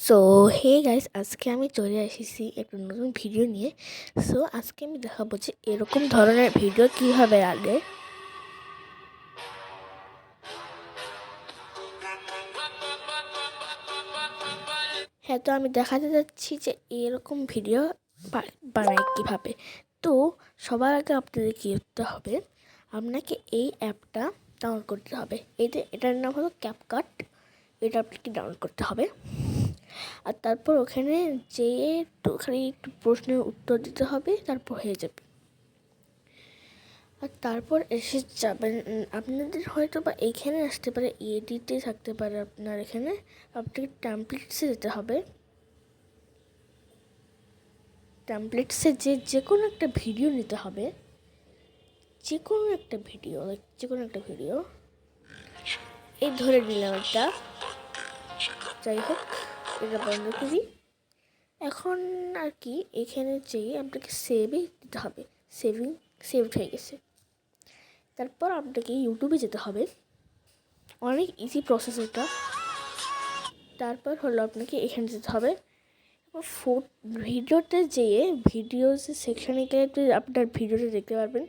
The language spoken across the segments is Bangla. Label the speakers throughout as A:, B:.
A: সো হে গাইস, আজকে আমি চলে এসেছি একটা নতুন ভিডিও নিয়ে। সো আজকে আমি দেখাবো যে এরকম ধরনের ভিডিও কীভাবে আগে। হ্যাঁ, তো আমি দেখাতে যাচ্ছি যে এরকম ভিডিও বানাই কীভাবে। তো সবার আগে আপনাদের কী করতে হবে, আপনাকে এই অ্যাপটা ডাউনলোড করতে হবে। এটার নাম হলো ক্যাপকাট। এটা আপনাকে ডাউনলোড করতে হবে। আর তারপর ওখানে যেয়ে একটু প্রশ্নের উত্তর দিতে হবে, তারপর হয়ে যাবে। আর তারপর এসে যাবেন, আপনাদের হয়তো বা এইখানে আসতে পারে, এডিটে থাকতে পারে আপনার এখানে। আপনাকে টেমপ্লেটসে যেতে হবে। টেমপ্লেটসে যে কোনো একটা ভিডিও নিতে হবে, যে কোনো একটা ভিডিও এই ধরে নিলাম একটা। যাই হোক, এটা বন্ধ করি। এখন আর কি এখানে যেয়ে আপনাকে সেভে দিতে হবে। সেভড হয়ে গেছে। তারপর আপনাকে ইউটিউবে যেতে হবে। অনেক ইজি প্রসেস এটা। তারপর হলো আপনাকে এখানে যেতে হবে। ভিডিওতে যেয়ে ভিডিওস সেকশানে গেলে আপনার ভিডিওটা দেখতে পারবেন।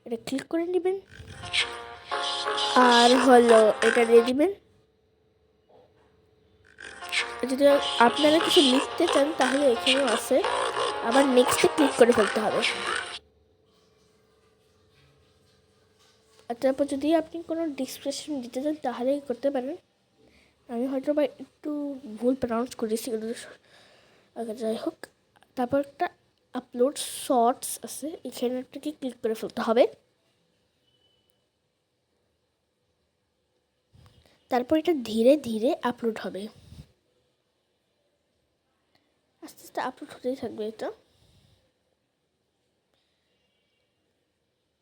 A: এটা ক্লিক করে নেবেন আর হলো এটা দিয়ে দিবেন। যদি আপনারা কিছু লিখতে চান তাহলে এখানেও আছে, আবার নেক্সটে ক্লিক করে ফেলতে হবে। আর তারপর যদি আপনি কোনো ডিসক্রিপশন দিতে চান তাহলে করতে পারেন। আমি হয়তো বা একটু ভুল প্রনাউন্স করেছি। যাই হোক, তারপর একটা আপলোড শর্টস আছে, এখানে একটাকে ক্লিক করে ফেলতে হবে। তারপর এটা ধীরে ধীরে আপলোড হবে, আস্তে আস্তে আপলোড হতেই থাকবে এটা।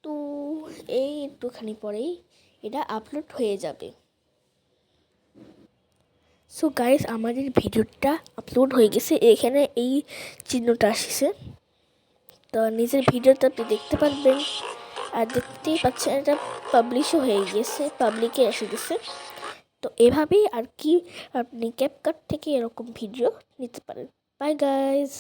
A: তো এই একটুখানি পরেই এটা আপলোড হয়ে যাবে। সো গাইস, আমাদের ভিডিওটা আপলোড হয়ে গেছে। এখানে এই চিহ্নটা আসছে, তো নিজের ভিডিওটা আপনি দেখতে পারবেন। আর দেখতেই পাচ্ছেন এটা পাবলিশও হয়ে গেছে, পাবলিকে এসে গেছে। তো এভাবেই আর কি আপনি ক্যাপকাট থেকে এরকম ভিডিও নিতে পারেন। By guys.